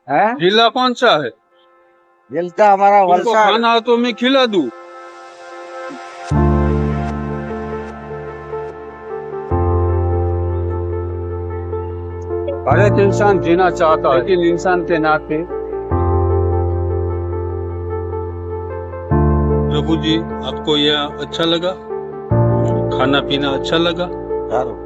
है जिला कौन सा है? जिलता हमारा तुमको वलसाड। खाना हो तो मैं खिला दूं। हर एक इंसान जीना चाहता है, लेकिन इंसान के नाते प्रभु जी, आपको यह अच्छा लगा? खाना पीना अच्छा लगा? સારું.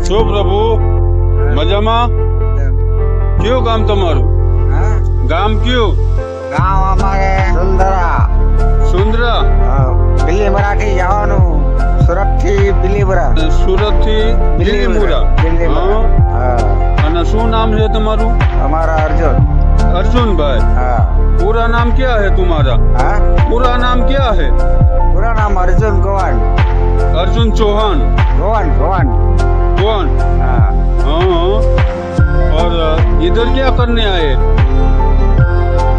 શું પ્રભુ મજામાં? કયું ગામ તમારું? હા? ગામ કયું? ગામ અમારે સુંદરા. સુંદરા. બિલીમરાથી જવાનું. સુરત થી બિલીમરા. સુરત થી બિલીમોરા. બિલીમરા. હા. અને શું નામ છે તમારું? हमारा अर्जुन. अर्जुन भाई। हाँ. पूरा नाम क्या है तुम्हारा? हाँ? पूरा नाम क्या है? पूरा नाम अर्जुन गोवन. अर्जुन चौहान। गोवन गोवन. कौन? हाँ. हाँ। और इधर क्या करने आए?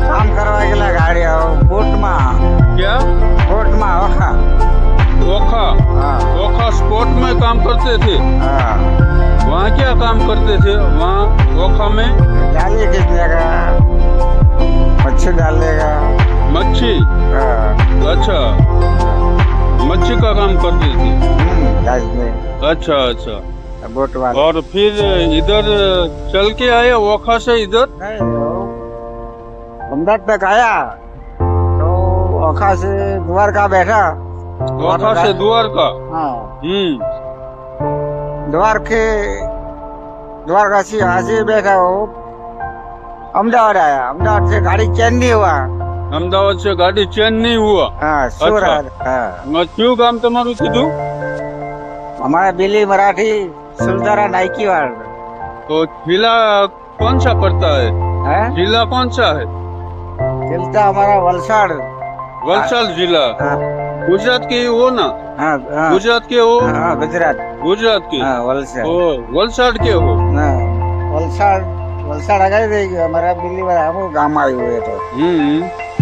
काम करवा के लिए गाड़ी कोर्ट में. क्या? कोर्ट में ओखा. ओखा। हाँ. ओखा स्पोर्ट में काम करते थे? हाँ. वहाँ क्या काम करते थे? वहाँ ओखा में जाली खींचेगा, मच्छी डालेगा. मच्छी। हाँ. अच्छा, मच्छी का काम करते थे। जहाज में अच्छा अच्छा। बोट वाला. और फिर इधर चल के आए ओखा से इधर? नहीं, वो अहमदाबाद तक आया तो ओखा से द्वारका बैठा. ओखा से द्वारका। हाँ. द्वारका से यहाँ से बैठा वो अहमदाबाद आया. अहमदाबाद से गाड़ी चेंज नहीं हुआ. अहमदाबाद से गाड़ी चेंज नहीं हुआ? हाँ, सूरत. हाँ. क्यों काम તમારું કીધું? हमारा बिली मराठी सुलतारा नाइकी वार्ड. तो जिला कौन सा पड़ता है? है जिला कौन सा है? जिलता हमारा वलसाड. वलसाड जिला। हाँ. गुजरात के हो ना? हाँ. हाँ. गुजरात के हो? हाँ, गुजरात. गुजरात के? हाँ, वलसाड. ओ वलसाड के हो? हाँ, वलसाड. वलसाड आ गए थे हमारा बिल्ली मरा हम गाम आए हुए तो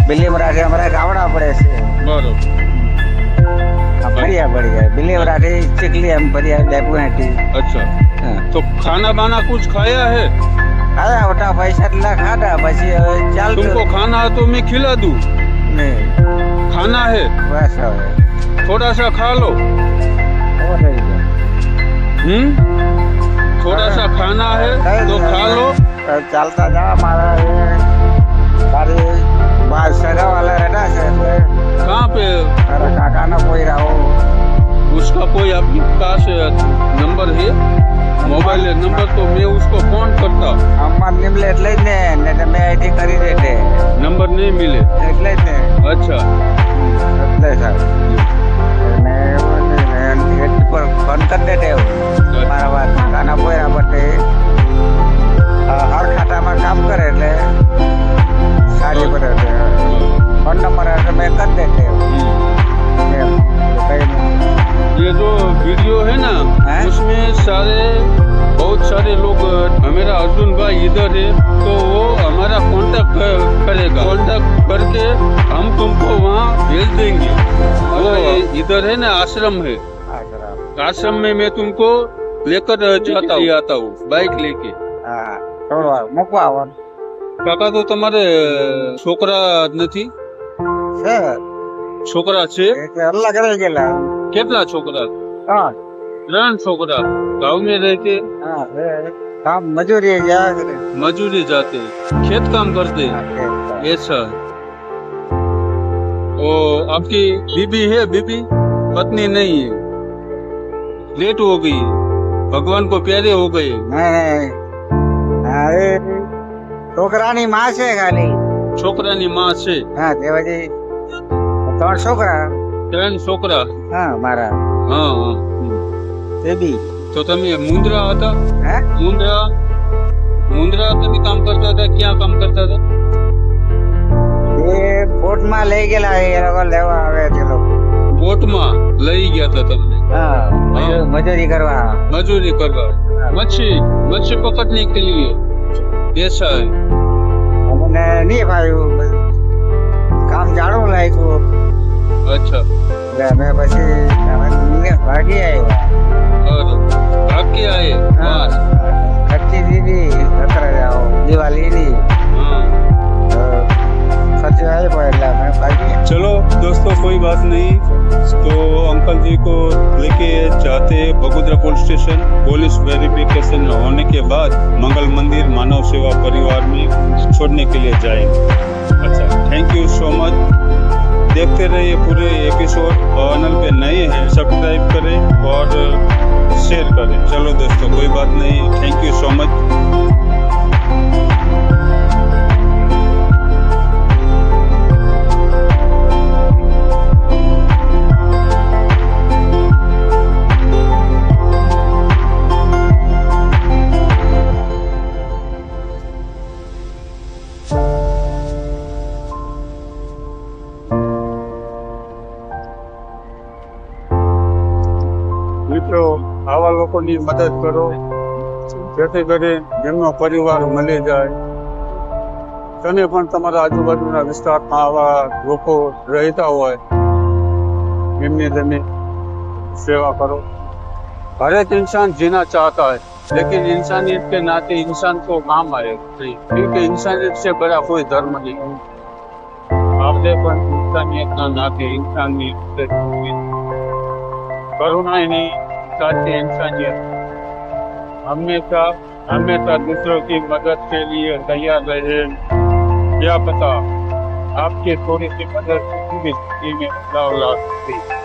बिल्ली मराठी हमारा गावड़ा पड़े से. बरोबर. बढ़िया बढ़िया. बिल्ली मराठी चिकली हम बढ़िया डेपू है. अच्छा, तो खाना बाना कुछ खाया है? आया उठा पैसा ला खादा પછી ચાલ. तुमको खाना है तो मैं खिला दूं। नहीं खाना है बस है. थोड़ा सा खा लो। थोड़ा सा खाना है तो खा लो। ચાલતા જા મારા તારી બાર સગા વાલા રહેતા છે એટલે कहाँ पे? મારા કાકાનો કોઈ રાવો. उसका कोई आपके पास नंबर है? मोबाइल नंबर तो मैं उसको फोन करता। અમાર નિમલે એટલે જ ને ને તમે આઈડી કરી દેતે नंबर नहीं मिले? એટલે જ ને. अच्छा, એટલે સર ને નેટ પર ફોન કરી દેતે મારા કાકાના પોયરા બટે હર ખાતામાં કામ કરે એટલે સારી પડે. ફોન નંબર તમે કરી દેતે એમ કઈ નહીં. ये जो वीडियो है ना, हैं? उसमें बहुत सारे लोग हमारा अर्जुन भाई इधर है तो वो हमारा कांटेक्ट करेगा। कांटेक्ट करके हम तुमको वहाँ भेज देंगे। वो इधर है ना, आश्रम है, હા સર. आश्रम में मैं तुमको लेकर आता हूँ बाइक लेके। હા થોડું વાર મૂકવા આવો કાકા તો તમારે છોકરા નથી? છે છોકરા છે? એટલે અલ્લાહ કરી ગયેલા. કેટલા છોકરા? હા. 3 છોકરા। गाँव में रहते? હા, કામ મજૂરી ગયા કરે. मजूरी जाते, खेत काम करते? હા, ખેત કામ. ऐसा। ओ आपकी बीबी है? बीबी पत्नी नहीं है, लेट हो गई, भगवान को प्यारे हो गए। નહીં નહીં હા એ છોકરાની માં છે ખાલી. છોકરાની માં છે? હા તે પછી 3 છોકરા. 3 છોકરા? હા મારા હા હા. બેબી. તો તમે મુંદ્રા હતા? હે મુંદ્રા તમે કામ કરતા હતા? ક્યાં કામ કરતા હતા? એ બોટમાં લઈ ગયેલા એ લોકો લેવા આવે છે લોકો. બોટમાં લઈ ગયા હતા તમને? હા, મજૂરી કરવા. मजदूरी करवा मच्छी पकड़ने के लिए ऐसा है। અમને નહીં ભાવ્યું, કામ જાણવું લાગ્યું. अच्छा, એટલે અમે પછી અમે ભાગી આવ્યા. और भाग के आए हाँ, बस। खर्ची दीदी खतरा जाओ दिवाली दी हाँ, खर्चे आए पर એટલે અમે ભાગી. चलो दोस्तों, कोई बात नहीं। तो अंकल जी को लेके जाते Bagodara police station. Police verification होने के बाद मंगल मंदिर मानव सेवा परिवार में छोड़ने के लिए जाएंगे। अच्छा, थैंक यू सो मच। देखते रहिए पूरे एपिसोड। चैनल पे नए हैं, सब्सक्राइब करें और शेयर करें। चलो दोस्तों, कोई बात नहीं। Thank you so much. મિત્રો, આવા લોકોની મદદ કરો જેથી કરી જેમનો પરિવાર મળી જાય. તમે પણ તમારા આજુબાજુના વિસ્તારમાં આવા લોકો રહેતા હોય એમની તમે सेवा करो। हर एक इंसान जीना चाहता है, लेकिन इंसानियत के नाते इंसान को काम आए, क्योंकि इंसानियत से बड़ा कोई धर्म नहीं है। आपने पर इंसानियत ना नाते इंसानियत से करुणा ही नहीं, साथी इंसानियत हमेशा हमेशा दूसरों की मदद के लिए तैयार रहे। क्या पता आपके थोड़ी सी मदद की स्थिति में बदलाव ला सकती है।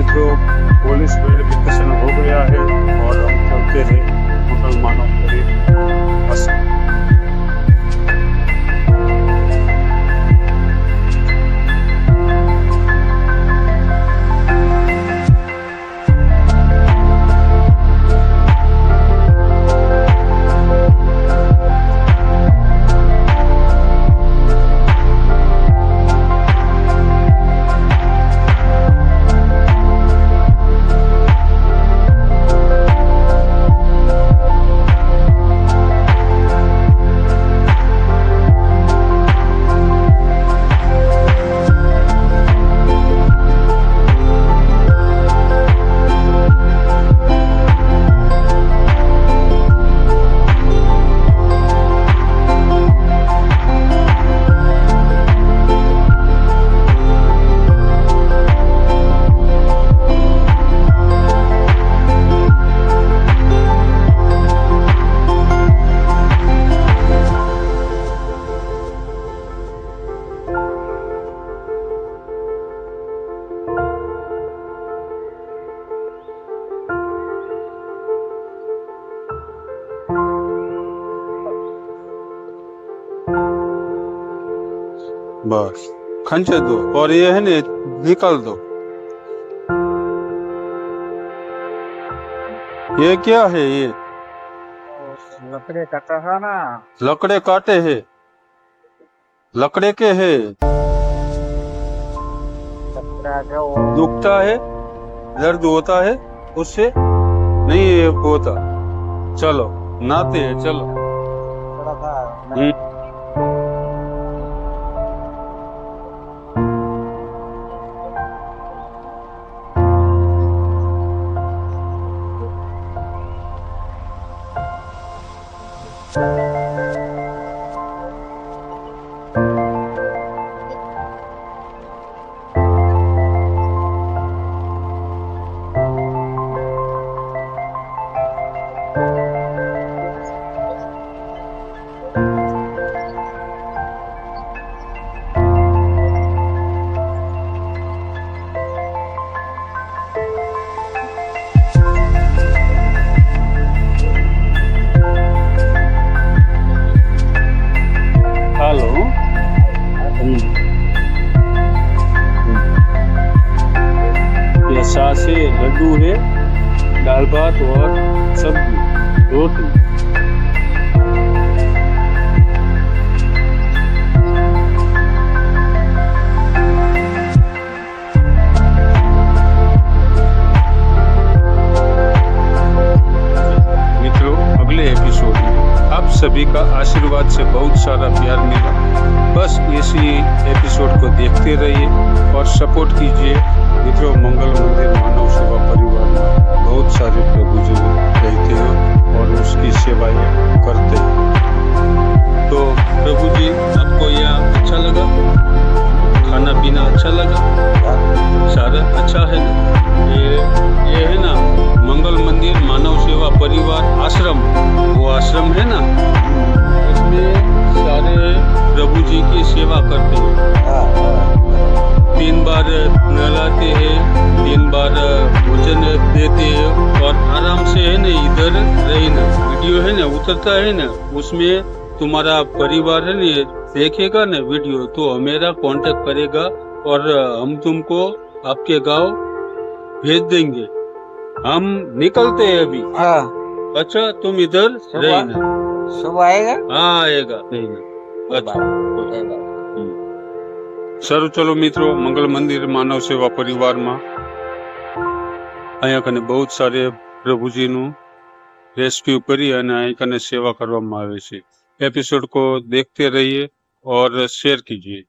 तो पुलिस वेरिफिकेशन हो गया है और हम चलते हैं मुसलमानों के बस। बस खंचे दो और ये है ने निकाल दो। ये क्या है? ये लकड़े कटा था ना, लकड़े काटे हैं, लकड़े के है। कपड़ा जो दुखता है, दर्द होता है उससे? नहीं ये होता। चलो नाते हैं, चलो। कटा था दाल भात और सब्जी रोटी। मित्रों, अगले एपिसोड में आप सभी का आशीर्वाद से बहुत सारा प्यार मिला। बस इसी एपिसोड को देखते रहिए और सपोर्ट कीजिए। मित्रों, मंगल मंदिर मानव सेवा परिवार में बहुत सारे प्रभु जी रहते हैं और उसकी सेवाएं करते हैं। तो प्रभु जी, आपको यह अच्छा लगा? खाना पीना अच्छा लगा? सारा अच्छा है ना? ये है ना मंगल मंदिर मानव सेवा परिवार आश्रम, वो आश्रम है ना, उसमें सारे प्रभु जी की सेवा करते हैं। 3 बार नहलाते हैं, 3 बार भोजन देते हैं और आराम से है ना इधर रहना। वीडियो है ना उतरता है ना, उसमें तुम्हारा परिवार है ना देखेगा ना वीडियो, तो मेरा कांटेक्ट करेगा और हम तुमको आपके गांव भेज देंगे। हम निकलते हैं अभी। अच्छा, तुम इधर रहना। सुबह आएगा? हाँ, आएगा रहना। अच्छा, સારું, ચલો મિત્રો, મંગલ મંદિર માનવ સેવા પરિવારમાં અહીંયા કને બહુ સારે પ્રભુજીનું રેસ્ક્યુ કરી અને અહીં કને સેવા કરવામાં આવે છે। एपिसोड को देखते रहिए और शेयर कीजिए।